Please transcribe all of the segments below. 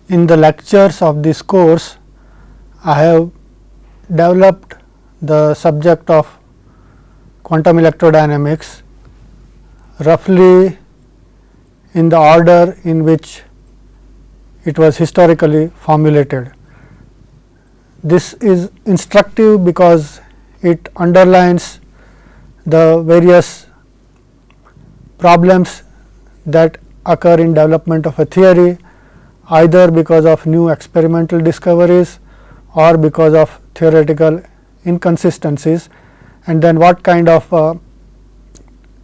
In the lectures of this course, I have developed the subject of quantum electrodynamics roughly in the order in which it was historically formulated. This is instructive because it underlines the various problems that occur in development of a theory, either because of new experimental discoveries or because of theoretical inconsistencies, and then what kind of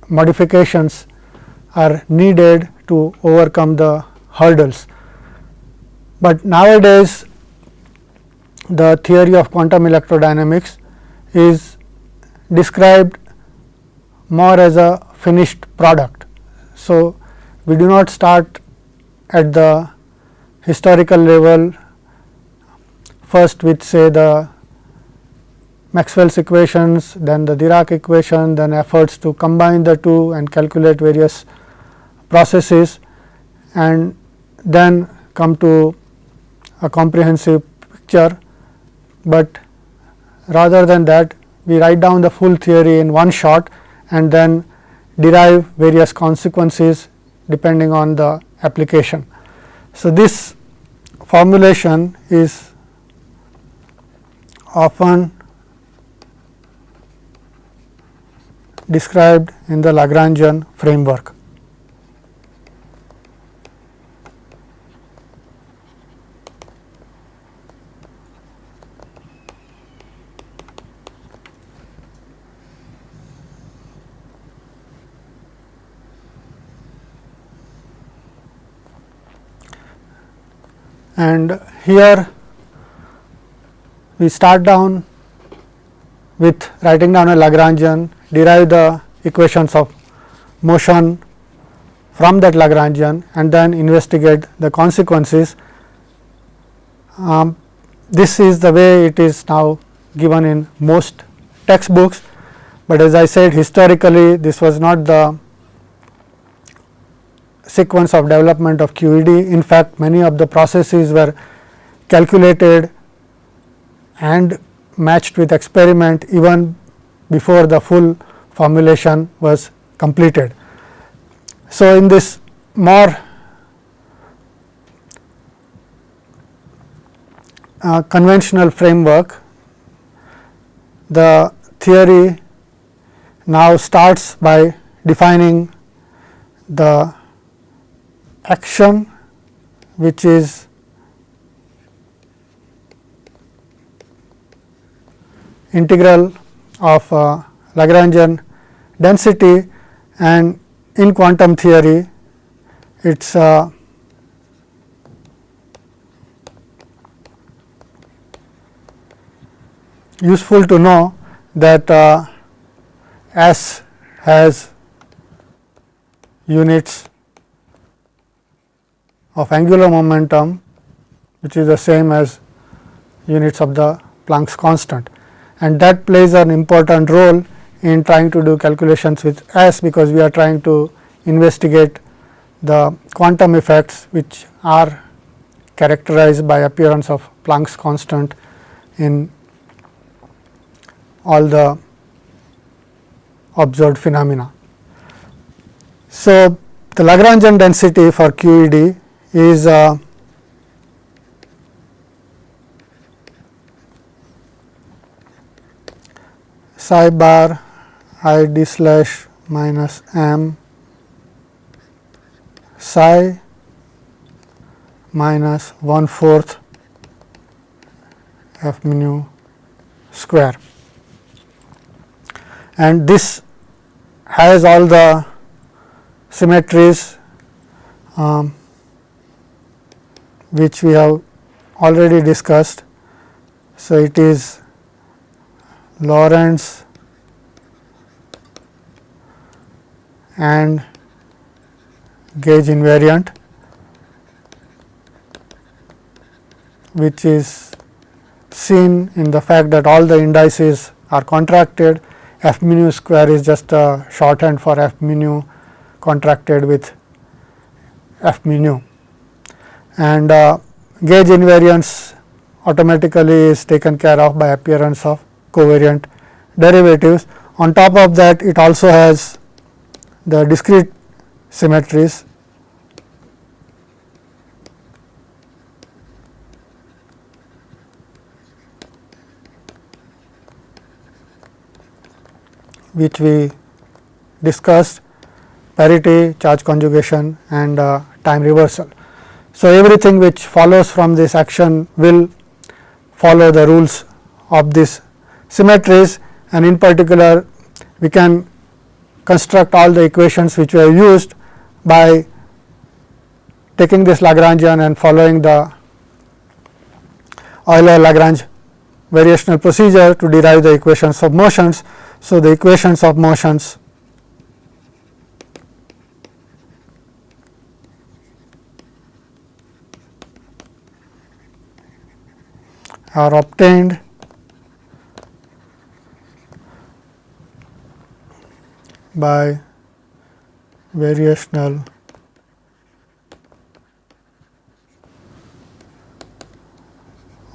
modifications are needed to overcome the hurdles. But nowadays the theory of quantum electrodynamics is described more as a finished product. So, we do not start at the historical level first with say the Maxwell's equations, then the Dirac equation, then efforts to combine the two and calculate various processes, and then come to a comprehensive picture. But rather than that, we write down the full theory in one shot and then derive various consequences depending on the application. So, this formulation is often described in the Lagrangian framework. And here we start down with writing down a Lagrangian, derive the equations of motion from that Lagrangian, and then investigate the consequences. This is the way it is now given in most textbooks, but as I said, historically this was not the sequence of development of QED. In fact, many of the processes were calculated and matched with experiment even before the full formulation was completed. So, in this more conventional framework, the theory now starts by defining the action which is integral of Lagrangian density, and in quantum theory it is useful to know that S has units of angular momentum which is the same as units of the Planck's constant, and that plays an important role in trying to do calculations with S, because we are trying to investigate the quantum effects which are characterized by appearance of Planck's constant in all the observed phenomena. So, the Lagrangian density for QED is psi bar I d slash minus m psi minus 1/4 f mu square, and this has all the symmetries which we have already discussed. So, it is Lorentz and gauge invariant, which is seen in the fact that all the indices are contracted. F mu square is just a shorthand for F mu contracted with F mu, and gauge invariance automatically is taken care of by appearance of covariant derivatives. On top of that, it also has the discrete symmetries which we discussed, parity, charge conjugation and time reversal. So, everything which follows from this action will follow the rules of these symmetries, and in particular we can construct all the equations which we have used by taking this Lagrangian and following the Euler-Lagrange variational procedure to derive the equations of motions. So, the equations of motions are obtained by variational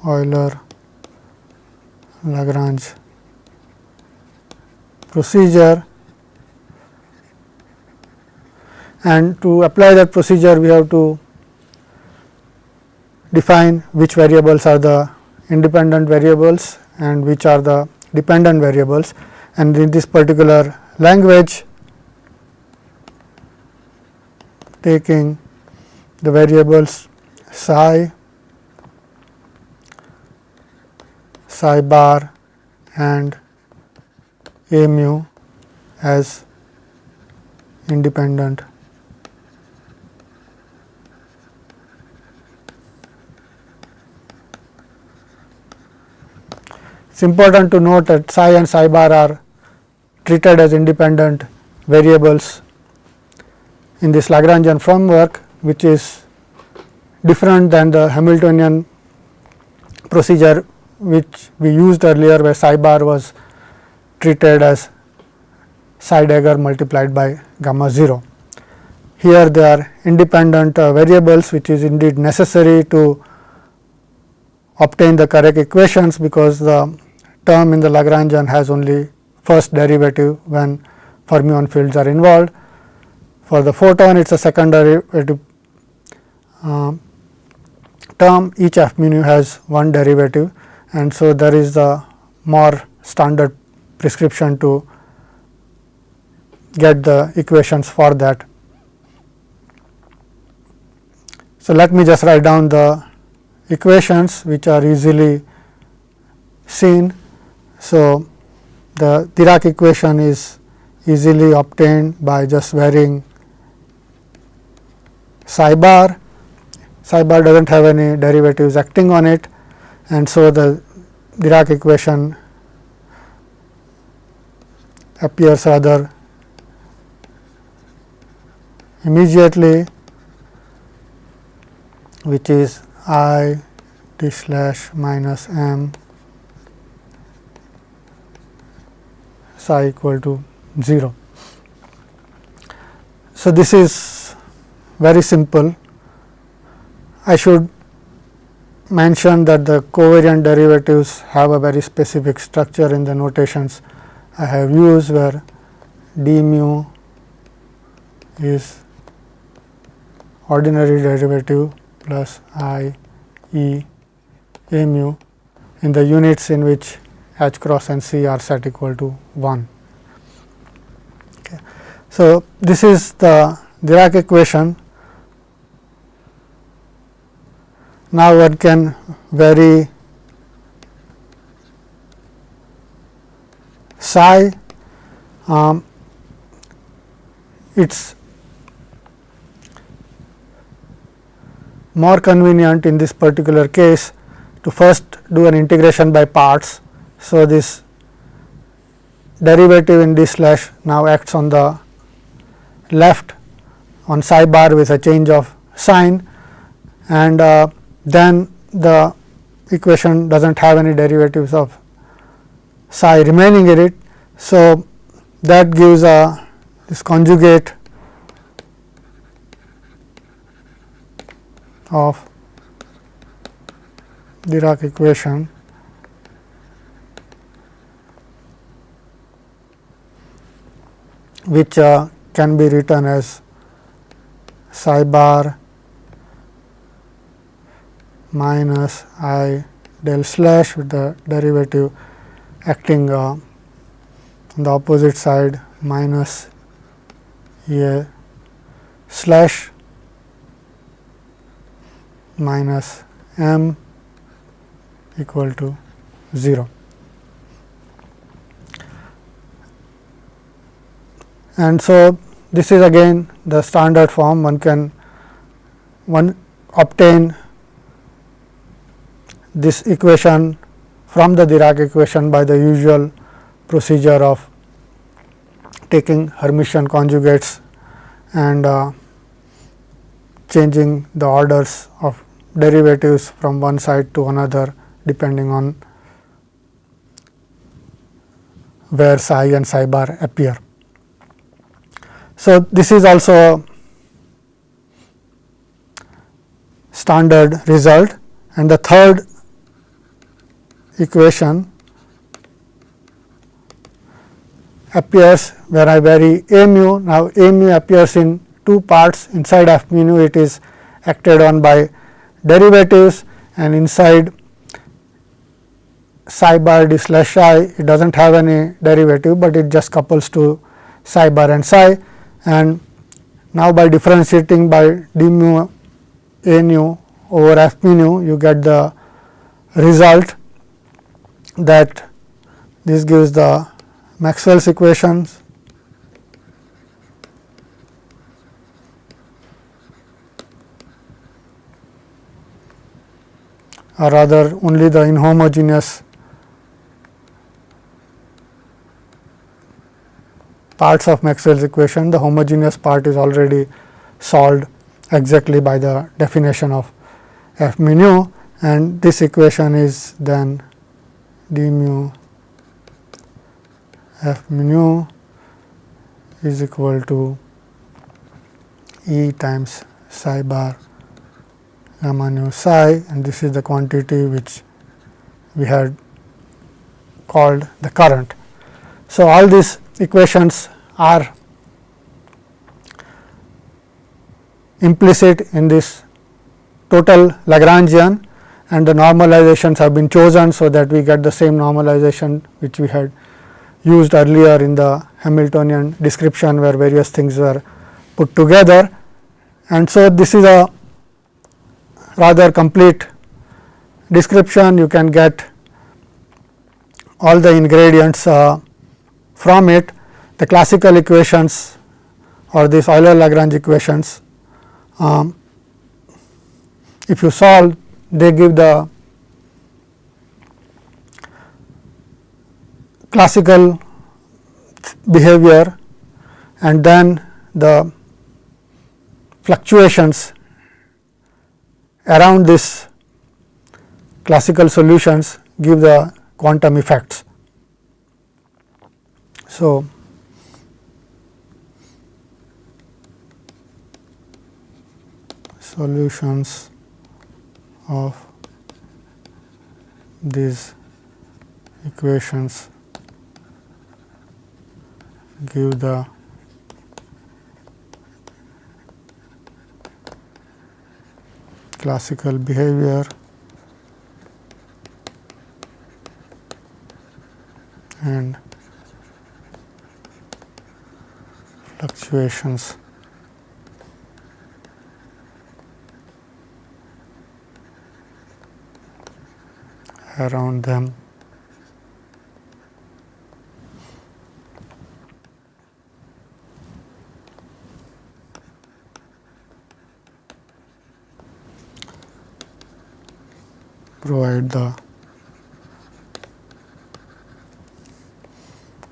Euler-Lagrange procedure, and to apply that procedure we have to define which variables are the independent variables and which are the dependent variables, and in this particular language taking the variables psi, psi bar and a mu as independent It is important to note that psi and psi bar are treated as independent variables in this Lagrangian framework, which is different than the Hamiltonian procedure which we used earlier, where psi bar was treated as psi dagger multiplied by gamma 0. Here they are independent variables, which is indeed necessary to obtain the correct equations, because the term in the Lagrangian has only first derivative when fermion fields are involved. For the photon, it is a second derivative term, each f mu has one derivative, and so there is the more standard prescription to get the equations for that. So, let me just write down the equations which are easily seen. So, the Dirac equation is easily obtained by just varying psi bar. Psi bar does not have any derivatives acting on it, and so the Dirac equation appears rather immediately, which is I d slash minus m psi equal to 0. So, this is very simple. I should mention that the covariant derivatives have a very specific structure in the notations I have used, where d mu is ordinary derivative plus I e a mu in the units in which h cross and c are set equal to 1. Okay. So, this is the Dirac equation. Now, one can vary psi. It is more convenient in this particular case to first do an integration by parts. So, this derivative in d slash now acts on the left on psi bar with a change of sign, and then the equation does not have any derivatives of psi remaining in it. So, that gives this conjugate of Dirac equation which can be written as psi bar minus I del slash with the derivative acting on the opposite side minus a slash minus m equal to 0. And so, this is again the standard form. One can obtain this equation from the Dirac equation by the usual procedure of taking Hermitian conjugates and changing the orders of derivatives from one side to another depending on where psi and psi bar appear. So, this is also standard result, and the third equation appears where I vary a mu. Now, a mu appears in two parts. Inside f mu it is acted on by derivatives, and inside psi bar d slash I it does not have any derivative, but it just couples to psi bar and psi. And now, by differentiating by d mu a nu over f mu nu, you get the result that this gives the Maxwell's equations, or rather only the inhomogeneous parts of Maxwell's equation. The homogeneous part is already solved exactly by the definition of f mu nu, and this equation is then d mu f mu nu is equal to E times psi bar gamma nu psi, and this is the quantity which we had called the current. So, all these equations are implicit in this total Lagrangian, and the normalizations have been chosen. So, that we get the same normalization which we had used earlier in the Hamiltonian description, where various things were put together. And so, this is a rather complete description. You can get all the ingredients from it. The classical equations or these Euler-Lagrange equations, if you solve, they give the classical behavior, and then the fluctuations around this classical solutions give the quantum effects. So, solutions of these equations give the classical behavior and fluctuations around them. Provide the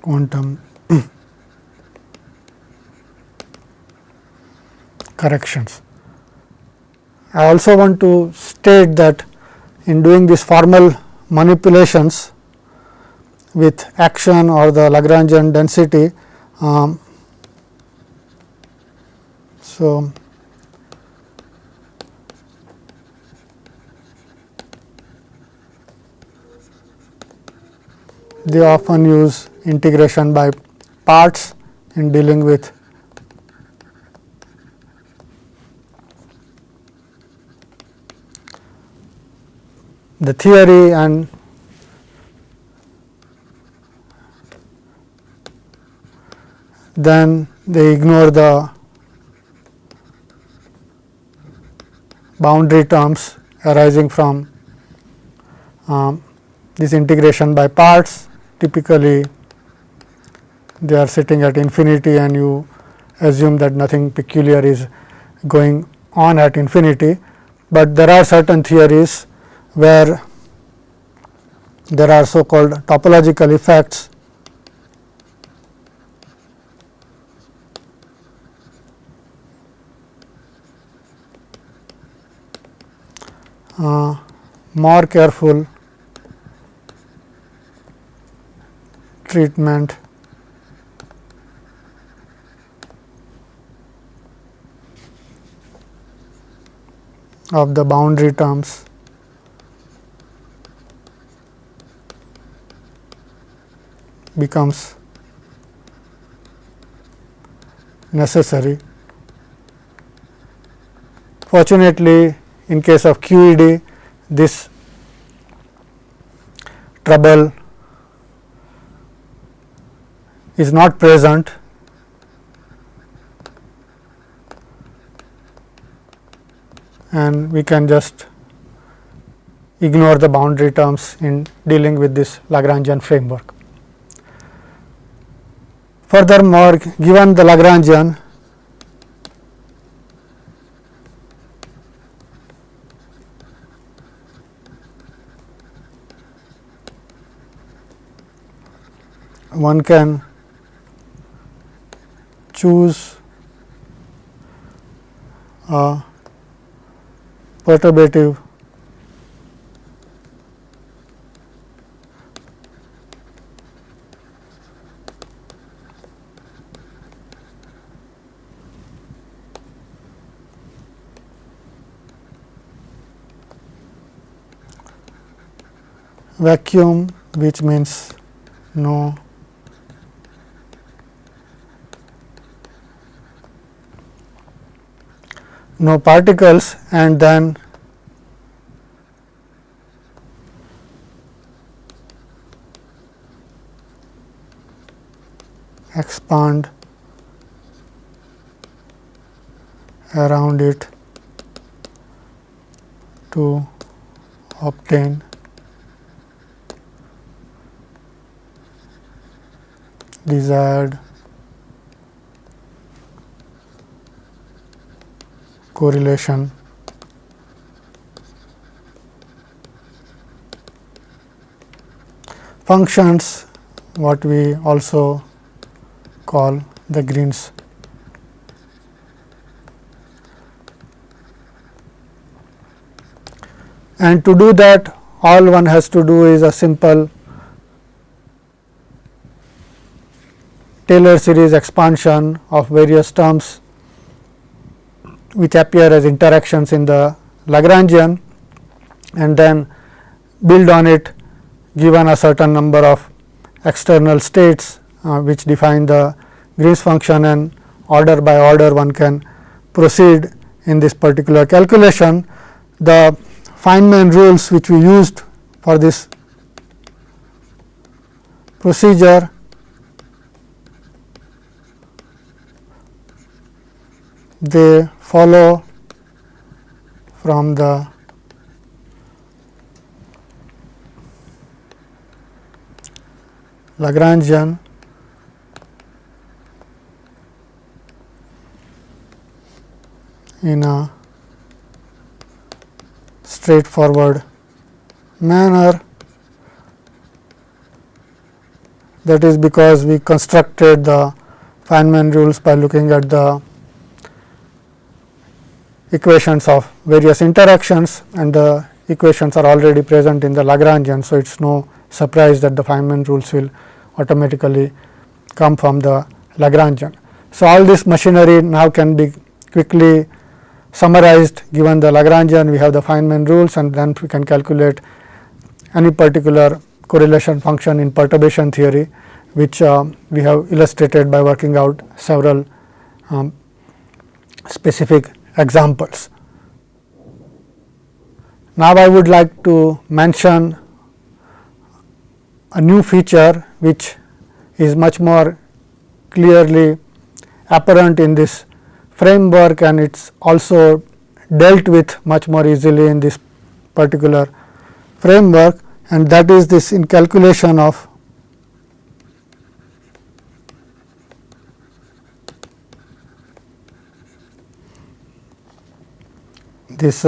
quantum corrections. I also want to state that in doing these formal manipulations with action or the Lagrangian density, so they often use integration by parts in dealing with the theory, and then they ignore the boundary terms arising from this integration by parts. Typically, they are sitting at infinity, and you assume that nothing peculiar is going on at infinity, but there are certain theories where there are so called topological effects more careful treatment of the boundary terms becomes necessary. Fortunately, in case of QED, this trouble is not present, and we can just ignore the boundary terms in dealing with this Lagrangian framework. Furthermore, given the Lagrangian, one can choose a perturbative vacuum, which means no particles, and then expand around it to obtain desired correlation. Functions, what we also call the Green's and to do that, all one has to do is a simple Taylor series expansion of various terms which appear as interactions in the Lagrangian, and then build on it given a certain number of external states which define the Green's function, and order by order one can proceed in this particular calculation. The Feynman rules which we used for this procedure they follow from the Lagrangian in a straightforward manner. That is because we constructed the Feynman rules by looking at the equations of various interactions, and the equations are already present in the Lagrangian. So, it is no surprise that the Feynman rules will automatically come from the Lagrangian. So, all this machinery now can be quickly summarized. Given the Lagrangian, we have the Feynman rules, and then we can calculate any particular correlation function in perturbation theory, which we have illustrated by working out several specific examples. Now, I would like to mention a new feature which is much more clearly apparent in this framework, and it is also dealt with much more easily in this particular framework, and that is this in calculation of this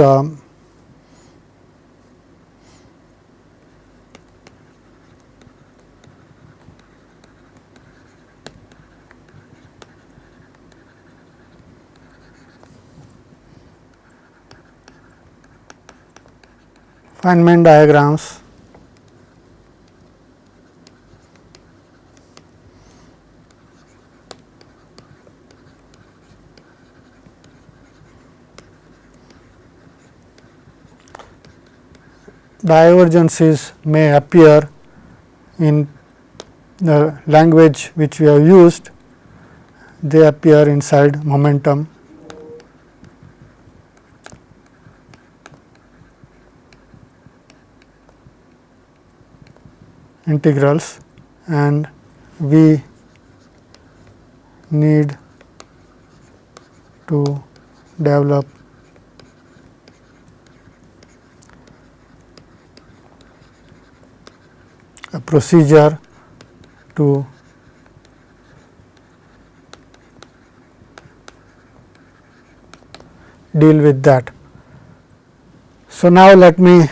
Feynman diagrams divergences may appear in the language which we have used. They appear inside momentum integrals, and we need to develop a procedure to deal with that. So, now let me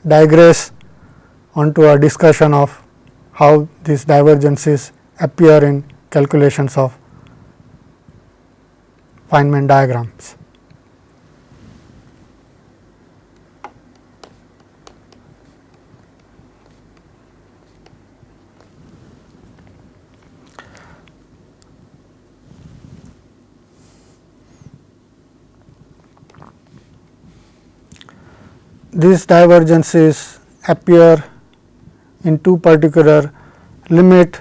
digress onto a discussion of how these divergences appear in calculations of Feynman diagrams. These divergences appear in two particular limit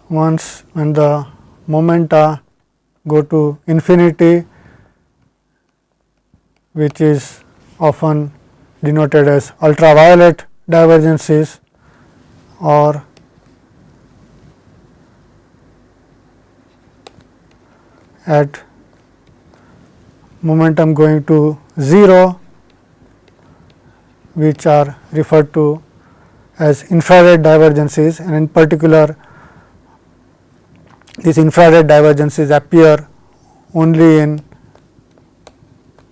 once when the momenta go to infinity, which is often denoted as ultraviolet divergences, or at momentum going to 0, which are referred to as infrared divergences, and in particular these infrared divergences appear only in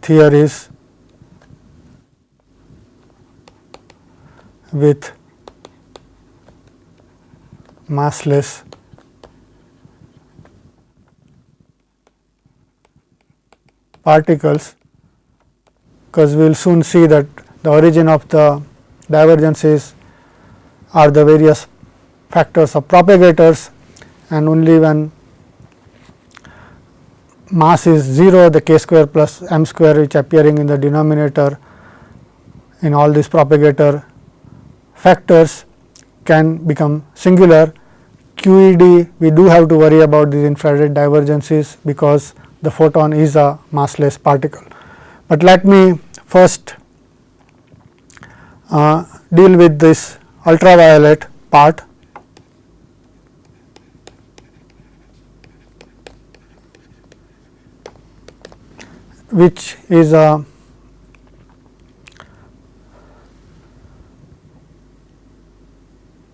theories with massless particles, because we will soon see that the origin of the divergences are the various factors of propagators, and only when mass is 0, the k square plus m square which appearing in the denominator in all these propagator factors can become singular. QED, we do have to worry about these infrared divergences because the photon is a massless particle. But let me first deal with this ultraviolet part. Which is a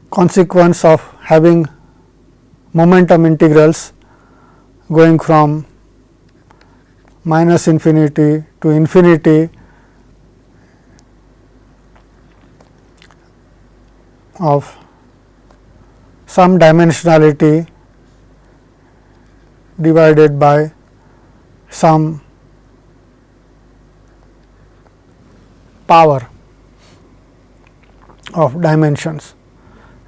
consequence of having momentum integrals going from minus infinity to infinity of some dimensionality divided by some power of dimensions.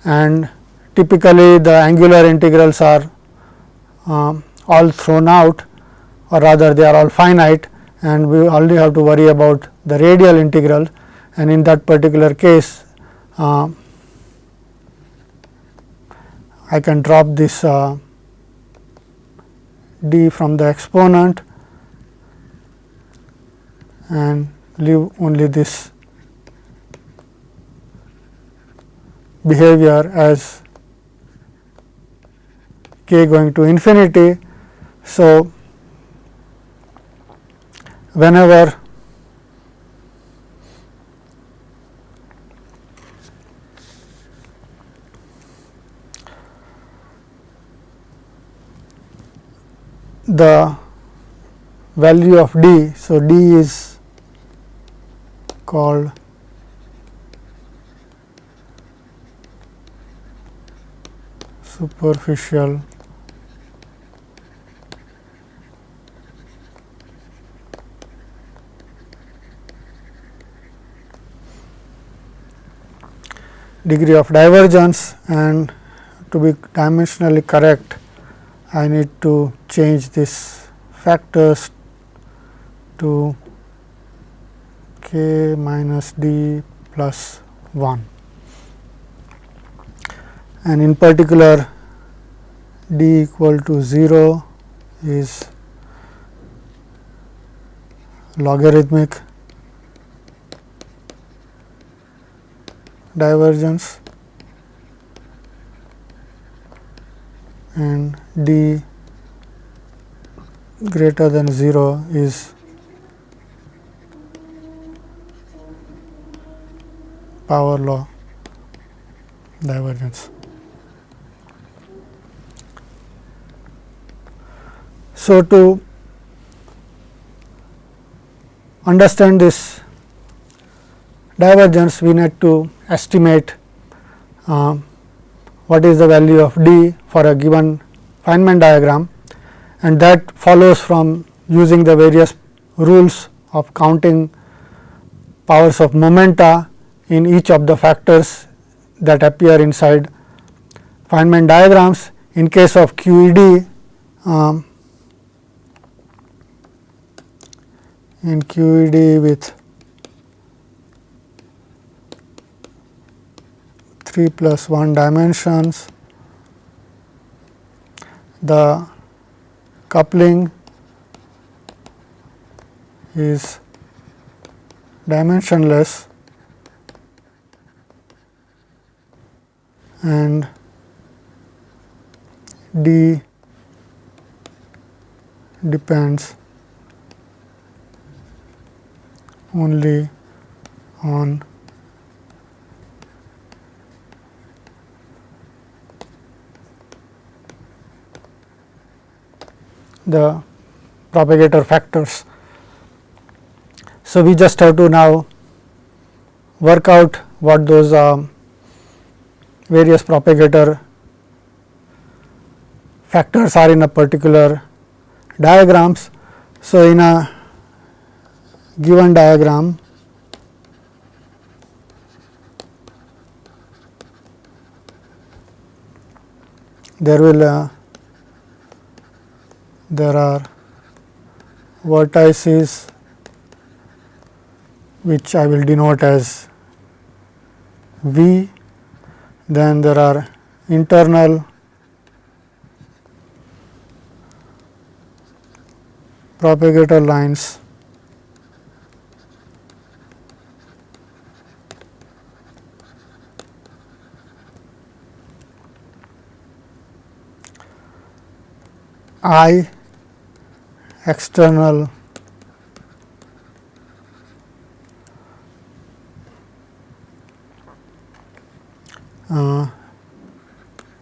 and typically the angular integrals are all thrown out, or rather they are all finite, and we only have to worry about the radial integral, and in that particular case I can drop this d from the exponent and leave only this behavior as k going to infinity. So, whenever the value of d, so d is called superficial degree of divergence, and to be dimensionally correct I need to change this factors to k minus d plus 1, and in particular d equal to 0 is logarithmic divergence, and d greater than 0 is power law divergence. So, to understand this divergence, we need to estimate what is the value of d for a given Feynman diagram, and that follows from using the various rules of counting powers of momenta in each of the factors that appear inside Feynman diagrams. In case of QED, in QED with 3 plus 1 dimensions, the coupling is dimensionless and d depends only on the propagator factors. So, we just have to now work out what those various propagator factors are in a particular diagrams. So, in a given diagram, there are vertices which I will denote as V, then there are internal propagator lines I, external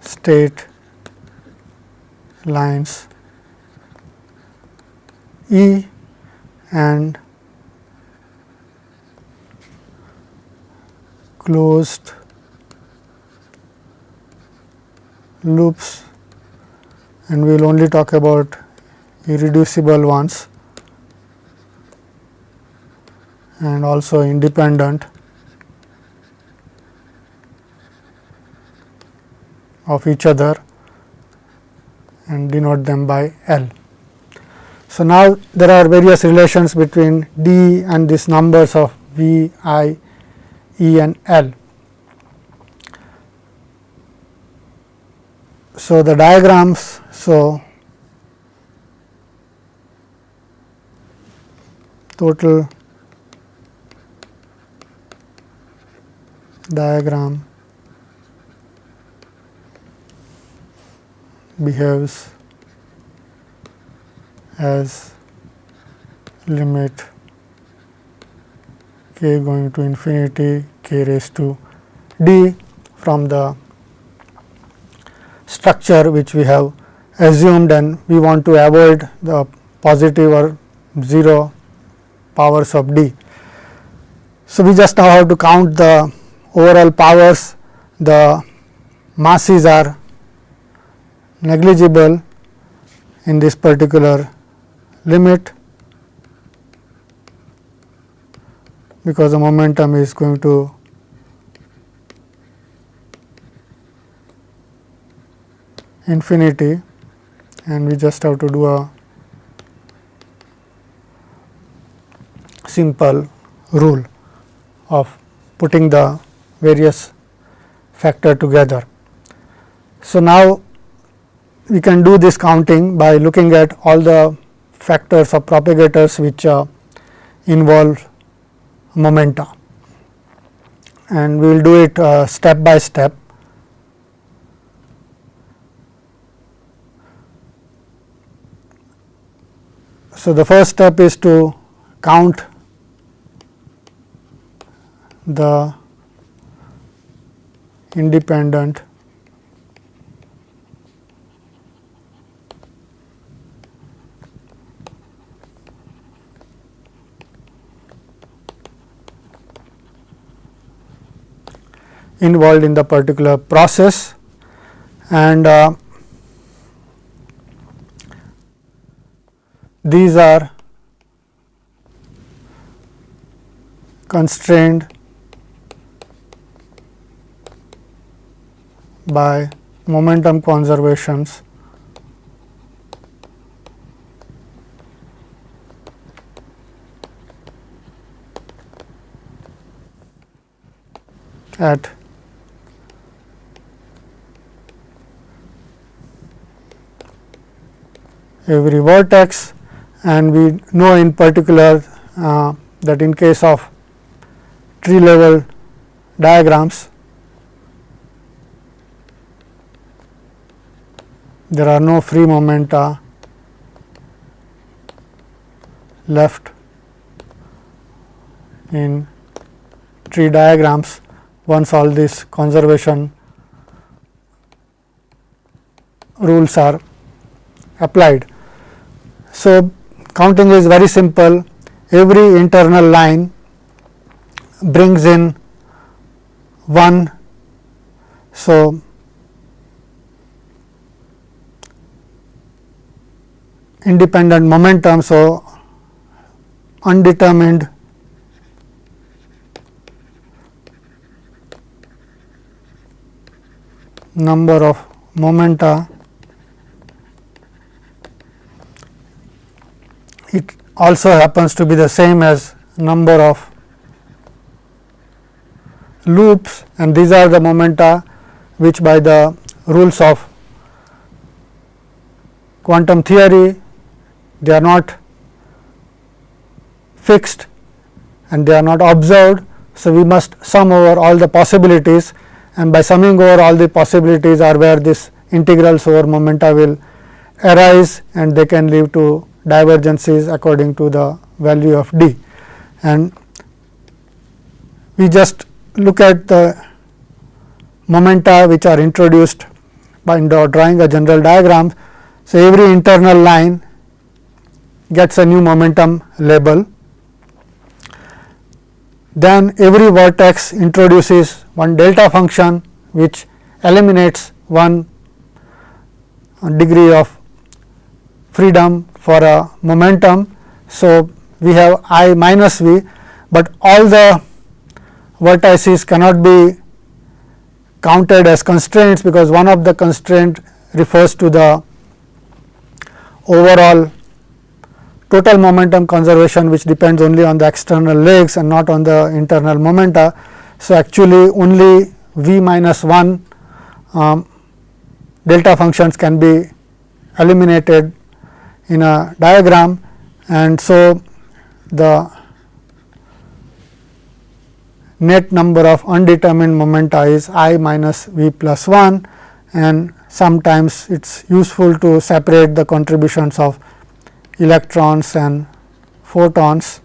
state lines E, and closed loops, and we will only talk about irreducible ones and also independent of each other and denote them by L. So, now there are various relations between D and these numbers of V, I, E and L. So, the diagrams, total diagram behaves as limit k going to infinity k raised to d from the structure which we have assumed, and we want to avoid the positive or 0 powers of d. So, we just now have to count the overall powers. The masses are negligible in this particular limit, because the momentum is going to infinity, and we just have to do a simple rule of putting the various factor together. So, now we can do this counting by looking at all the factors of propagators which involve momenta, and we will do it step by step. So, the first step is to count the independent involved in the particular process, and these are constrained by momentum conservations at every vertex, and we know in particular that in case of tree level diagrams, there are no free momenta left in tree diagrams once all these conservation rules are applied. So, counting is very simple. Every internal line brings in 1. So, independent momentum. So, undetermined number of momenta. It also happens to be the same as number of loops, and these are the momenta which by the rules of quantum theory they are not fixed and they are not observed. So, we must sum over all the possibilities, and by summing over all the possibilities are where this integrals over momenta will arise, and they can lead to divergences according to the value of d. And we just look at the momenta which are introduced by drawing a general diagram. So, every internal line gets a new momentum label. Then every vertex introduces one delta function which eliminates one degree of freedom for a momentum. So, we have I minus v, but all the vertices cannot be counted as constraints, because one of the constraint refers to the overall total momentum conservation, which depends only on the external legs and not on the internal momenta. So, actually only v minus 1 delta functions can be eliminated in a diagram, and so the net number of undetermined momenta is I minus v plus 1, and sometimes it is useful to separate the contributions of electrons and photons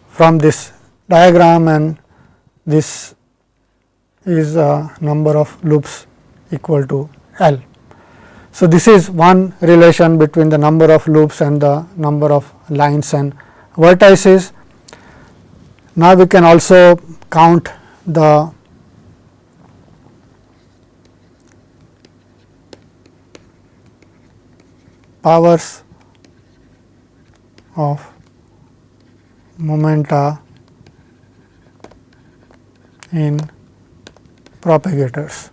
from this diagram, and this is a number of loops equal to L. So, this is one relation between the number of loops and the number of lines and vertices. Now, we can also count the powers of momenta in propagators.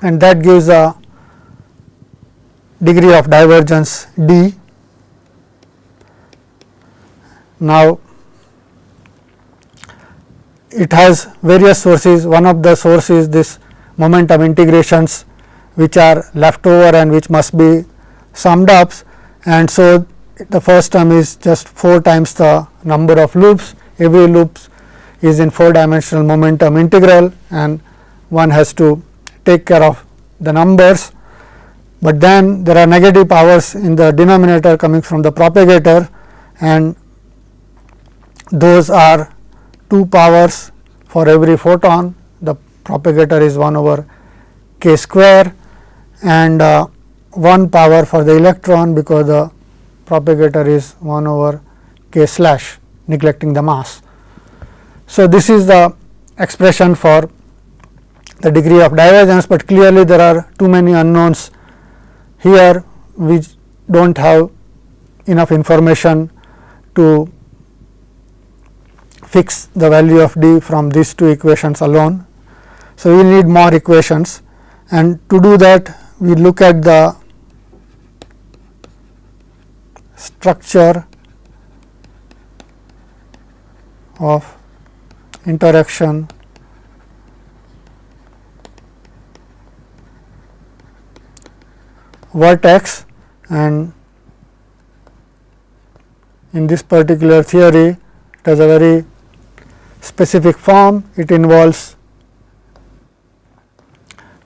And that gives a degree of divergence d. Now, it has various sources. One of the sources is this momentum integrations, which are left over and which must be summed up, and so the first term is just 4 times the number of loops. Every loop is in 4 dimensional momentum integral, and one has to take care of the numbers, but then there are negative powers in the denominator coming from the propagator, and those are 2 powers for every photon. The propagator is 1 over k square, and 1 power for the electron, because the propagator is 1 over k slash, neglecting the mass. So, this is the expression for the degree of divergence, but clearly there are too many unknowns here. We do not have enough information to fix the value of d from these 2 equations alone. So, we need more equations, and to do that we look at the structure of interaction vertex, and in this particular theory it has a very specific form. It involves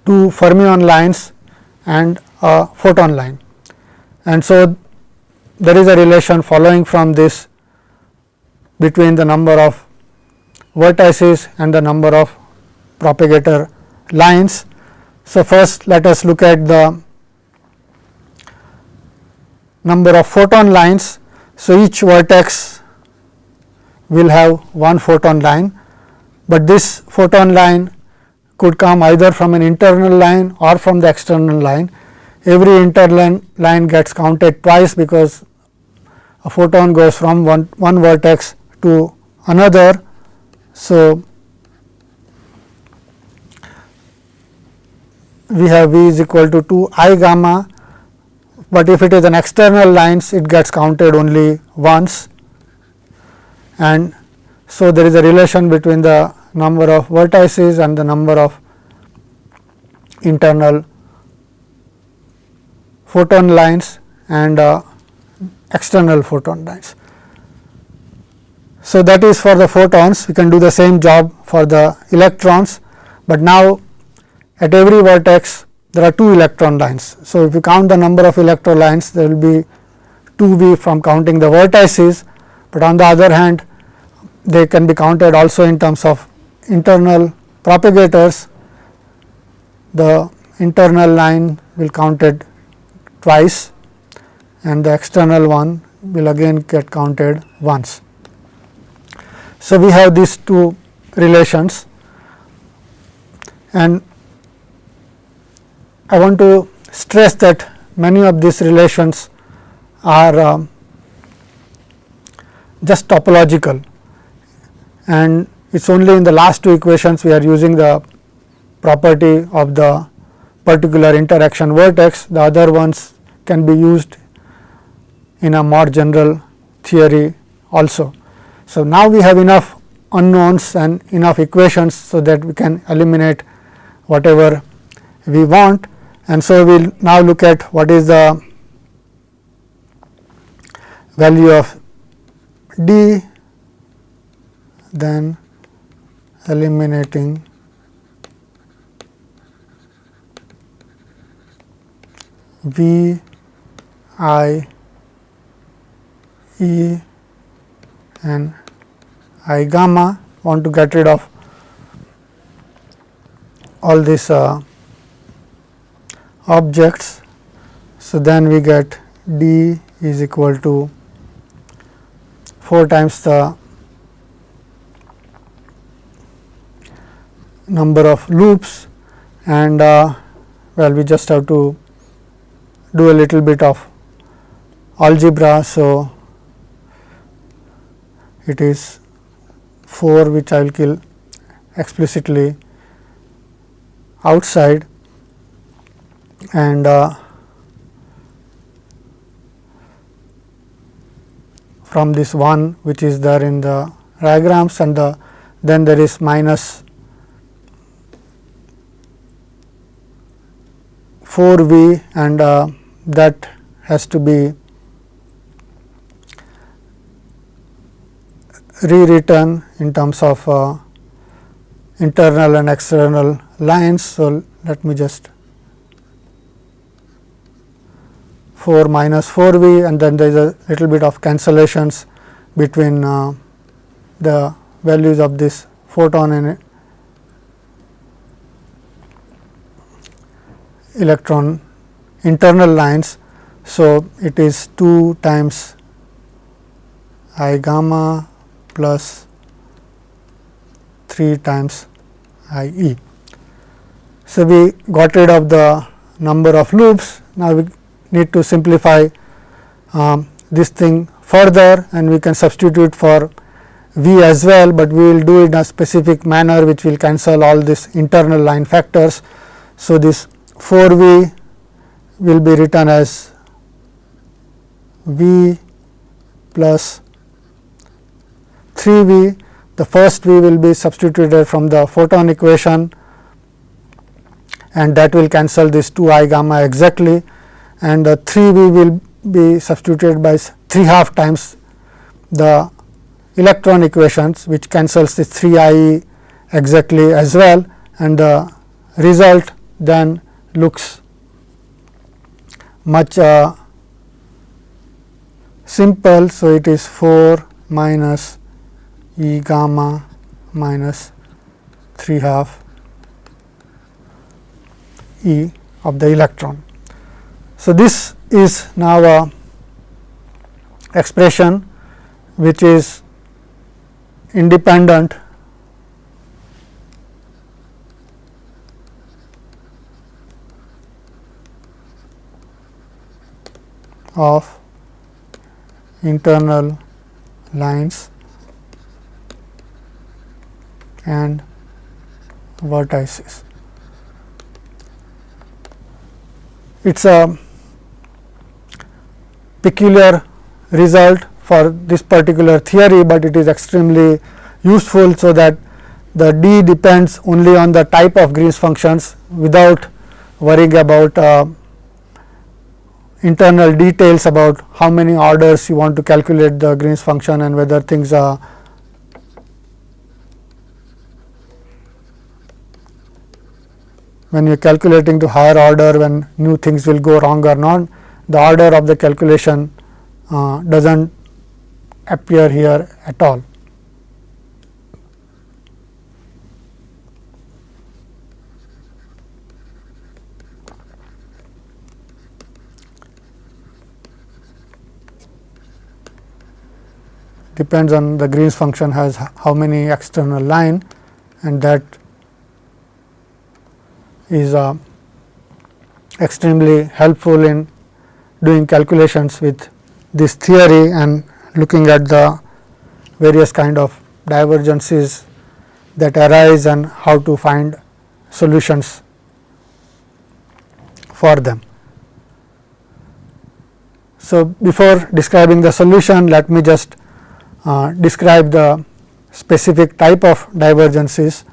2 fermion lines and a photon line, and so there is a relation following from this between the number of vertices and the number of propagator lines. So, first let us look at the number of photon lines. So, each vertex will have 1 photon line, but this photon line could come either from an internal line or from the external line. Every internal line gets counted twice, because a photon goes from one vertex to another. So, we have V is equal to 2 I gamma, but if it is an external lines, it gets counted only once, and so there is a relation between the number of vertices and the number of internal photon lines and external photon lines. So, that is for the photons. We can do the same job for the electrons, but now at every vertex there are 2 electron lines. So, if you count the number of electron lines, there will be 2V from counting the vertices, but on the other hand they can be counted also in terms of internal propagators. The internal line will counted twice and the external one will again get counted once. So, we have these 2 relations, and I want to stress that many of these relations are just topological, and it is only in the last two equations we are using the property of the particular interaction vertex. The other ones can be used in a more general theory also. So, now we have enough unknowns and enough equations, so that we can eliminate whatever we want, and so we will now look at what is the value of d, then eliminating v I e and I gamma. Want to get rid of all these objects. So, then we get d is equal to 4 times the number of loops, and well, we just have to do a little bit of algebra. So, it is 4, which I will kill explicitly outside, and from this 1 which is there in the diagrams, and then there is minus 4v, and that has to be rewritten in terms of internal and external lines. So, let me just 4 minus 4v, and then there is a little bit of cancellations between the values of this photon and electron internal lines. So, it is 2 times I gamma plus 3 times I e. So, we got rid of the number of loops. Now, we need to simplify this thing further, and we can substitute for v as well, but we will do it in a specific manner which will cancel all these internal line factors. So, this 4v will be written as v plus 3v. The first v will be substituted from the photon equation, and that will cancel this 2 I gamma exactly, and the 3v will be substituted by 3/2 times the electron equations, which cancels this 3 I e exactly as well, and the result then looks much simple. So, it is 4 minus E gamma minus 3/2 E of the electron. So, this is now a expression which is independent of internal lines and vertices. It is a peculiar result for this particular theory, but it is extremely useful. So, that the d depends only on the type of Green's functions without worrying about internal details about how many orders you want to calculate the Green's function and whether things are when you are calculating to higher order, when new things will go wrong or not. The order of the calculation does not appear here at all. Depends on the Green's function has how many external line, and that is extremely helpful in doing calculations with this theory and looking at the various kind of divergences that arise and how to find solutions for them. So, before describing the solution, let me just describe the specific type of divergences.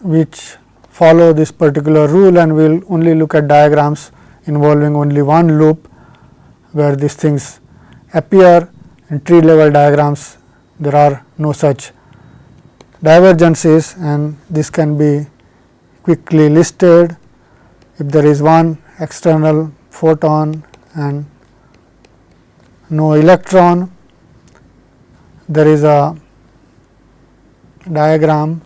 Which follow this particular rule, and we will only look at diagrams involving only one loop where these things appear. In tree level diagrams there are no such divergences, and this can be quickly listed. If there is one external photon and no electron, there is a diagram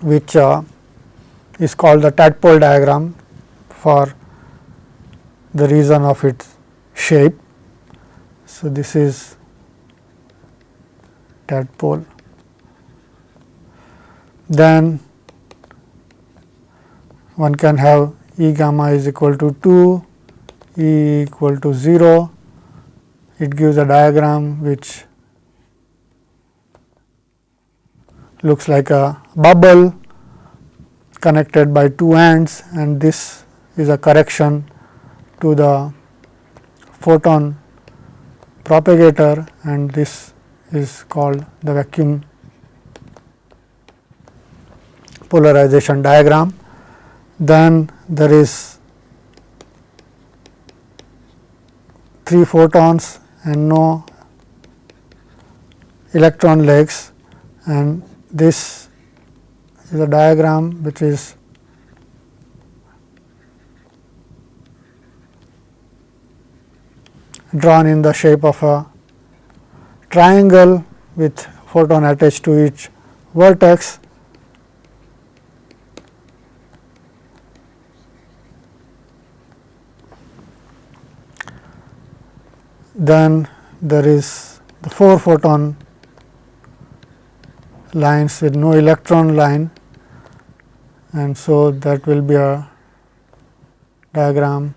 which is called the tadpole diagram for the reason of its shape. So, this is tadpole. Then one can have E gamma is equal to 2, E equal to 0. It gives a diagram which looks like a bubble connected by two ends, and this is a correction to the photon propagator, and this is called the vacuum polarization diagram. Then there is 3 photons and no electron legs, and this is a diagram which is drawn in the shape of a triangle with photon attached to each vertex. Then there is the 4 photon lines with no electron line, and so that will be a diagram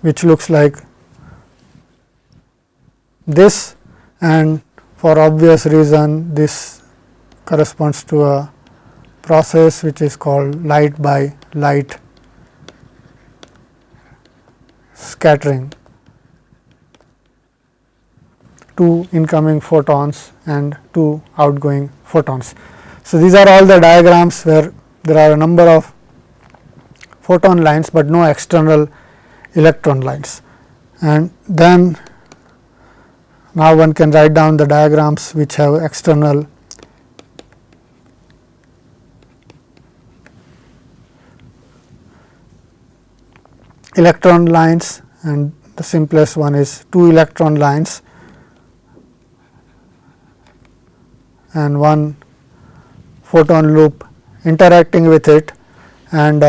which looks like this, and for obvious reason this corresponds to a process which is called light by light scattering. 2 incoming photons and 2 outgoing photons. So, these are all the diagrams where there are a number of photon lines, but no external electron lines. And then now one can write down the diagrams which have external electron lines, and the simplest one is 2 electron lines and 1 photon loop interacting with it, and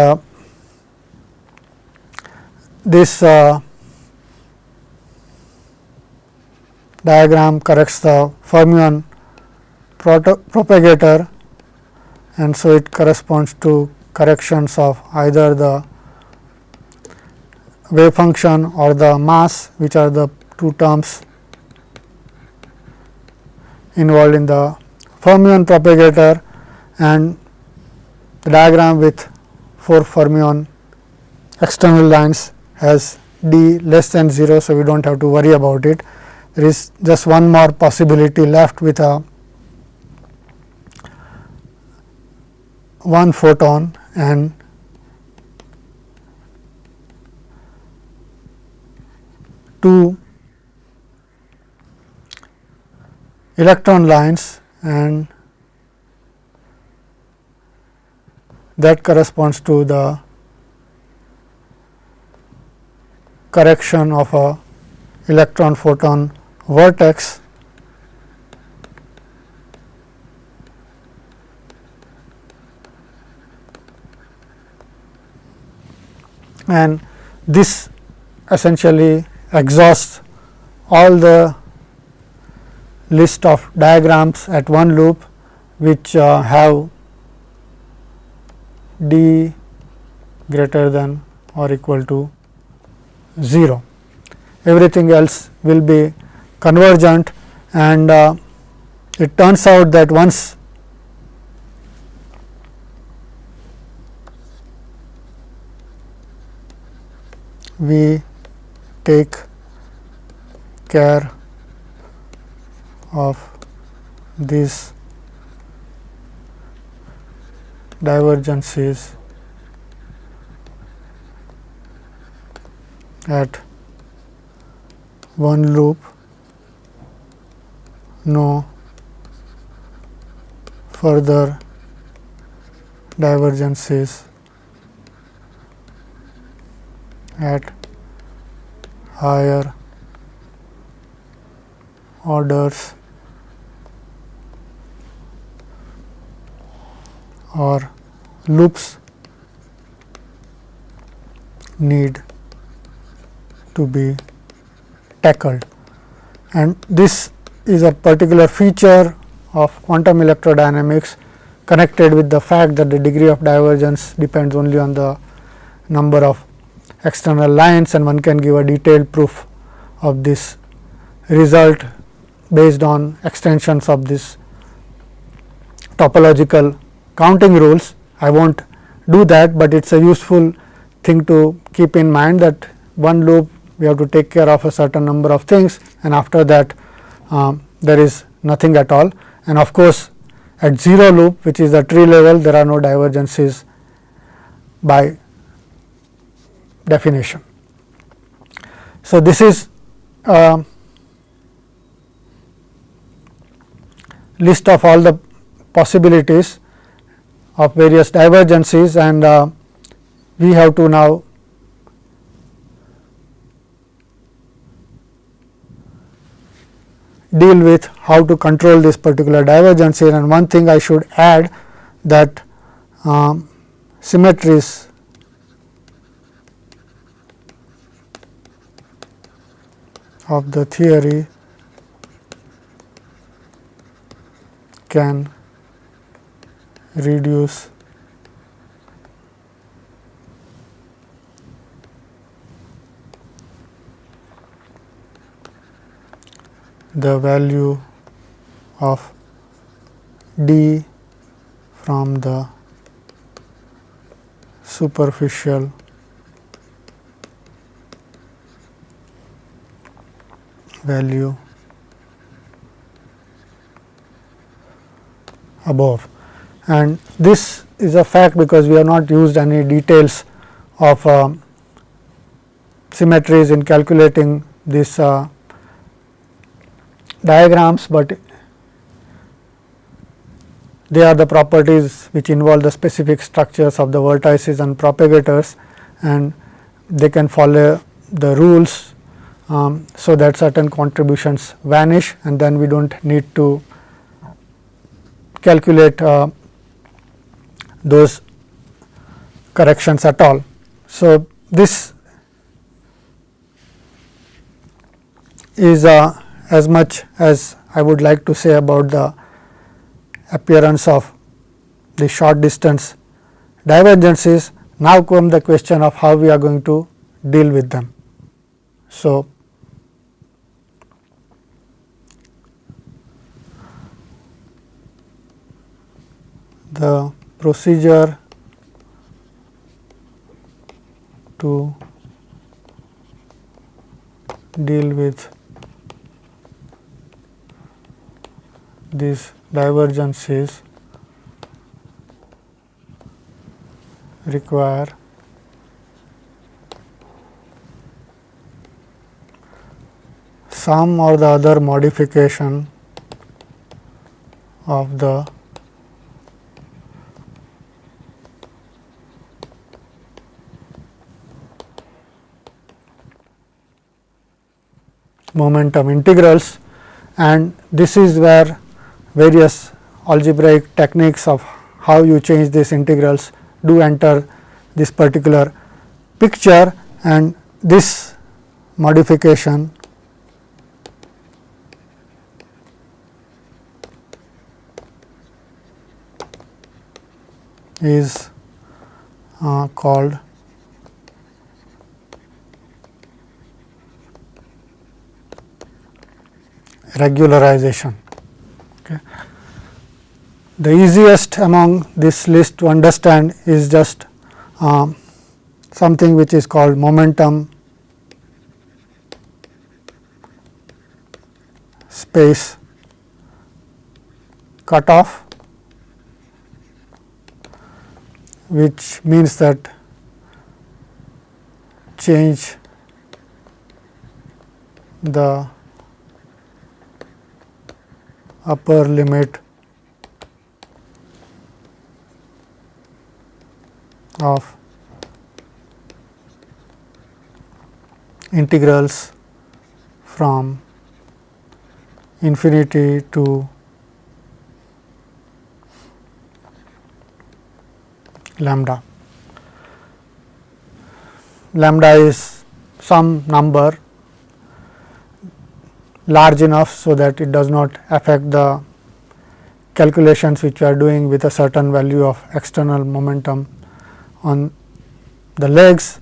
this diagram corrects the fermion propagator, and so it corresponds to corrections of either the wave function or the mass, which are the 2 terms involved in the fermion propagator, and the diagram with 4 fermion external lines has d less than 0. So, we do not have to worry about it. There is just one more possibility left with a 1 photon and two electron lines, and that corresponds to the correction of a electron photon vortex, and this essentially exhausts all the list of diagrams at one loop which have d greater than or equal to 0. Everything else will be convergent, and it turns out that once we take care of these divergences at one loop, no further divergences at higher orders or loops need to be tackled, and this is a particular feature of quantum electrodynamics connected with the fact that the degree of divergence depends only on the number of external lines, and one can give a detailed proof of this result based on extensions of this topological counting rules. I will not do that, but it is a useful thing to keep in mind that one loop we have to take care of a certain number of things, and after that there is nothing at all, and of course, at 0 loop, which is the tree level, there are no divergences by definition. So, this is a list of all the possibilities of various divergences, and we have to now deal with how to control this particular divergences. And one thing I should add that symmetries of the theory can reduce the value of d from the superficial value above, and this is a fact because we have not used any details of symmetries in calculating this diagrams, but they are the properties which involve the specific structures of the vertices and propagators, and they can follow the rules so that certain contributions vanish, and then we do not need to calculate those corrections at all. So, this is as much as I would like to say about the appearance of the short distance divergences. Now come the question of how we are going to deal with them. So, the procedure to deal with these divergences require some or the other modification of the momentum integrals, and this is where various algebraic techniques of how you change these integrals do enter this particular picture, and this modification is called regularization. Okay. The easiest among this list to understand is just something which is called momentum space cutoff, which means that change the upper limit of integrals from infinity to lambda. Lambda is some number large enough so that it does not affect the calculations which we are doing with a certain value of external momentum on the legs,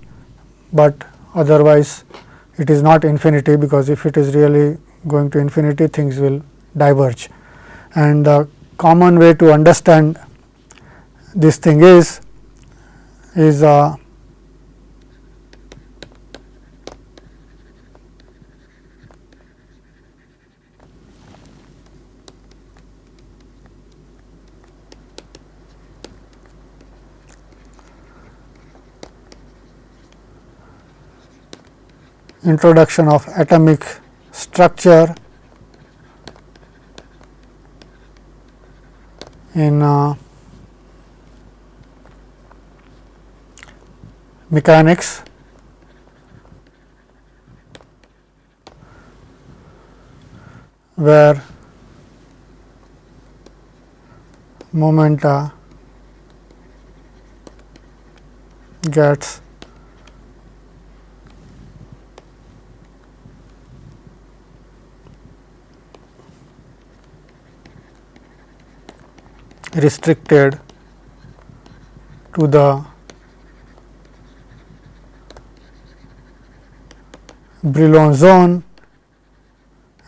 but otherwise it is not infinity, because if it is really going to infinity, things will diverge. And the common way to understand this thing is introduction of atomic structure in mechanics, where momenta gets restricted to the Brillouin zone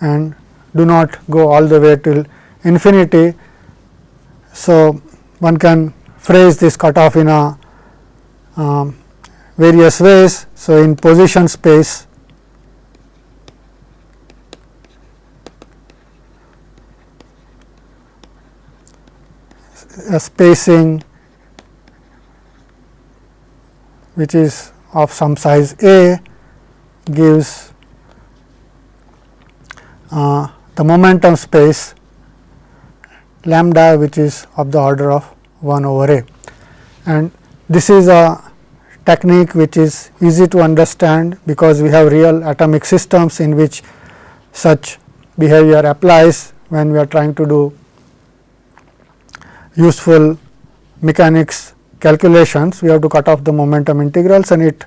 and do not go all the way till infinity. So, one can phrase this cutoff in a various ways. So, in position space, a spacing which is of some size a gives the momentum space lambda, which is of the order of 1 over a. And this is a technique which is easy to understand, because we have real atomic systems in which such behavior applies when we are trying to do useful mechanics calculations. We have to cut off the momentum integrals, and it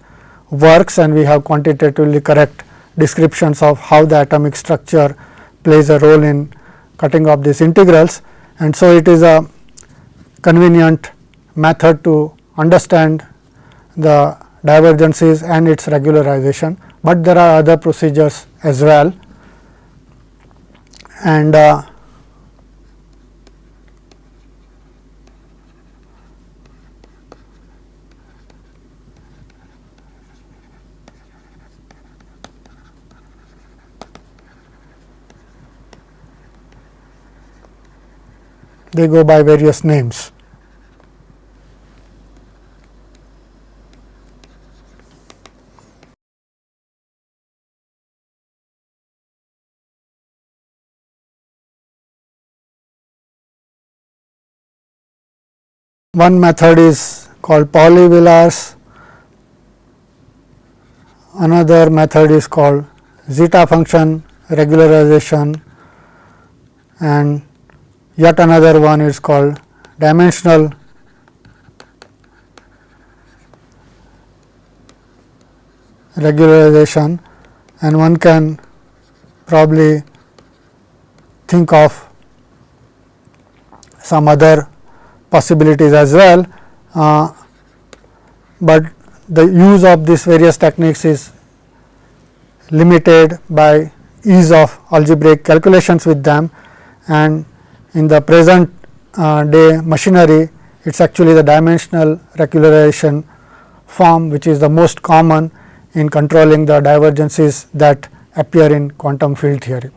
works, and we have quantitatively correct descriptions of how the atomic structure plays a role in cutting off these integrals. And so, it is a convenient method to understand the divergences and its regularization, but there are other procedures as well. And they go by various names. One method is called Pauli-Villars, another method is called zeta function regularization, and yet another one is called dimensional regularization, and one can probably think of some other possibilities as well, but the use of these various techniques is limited by ease of algebraic calculations with them, and in the present day machinery, it is actually the dimensional regularization form which is the most common in controlling the divergences that appear in quantum field theory.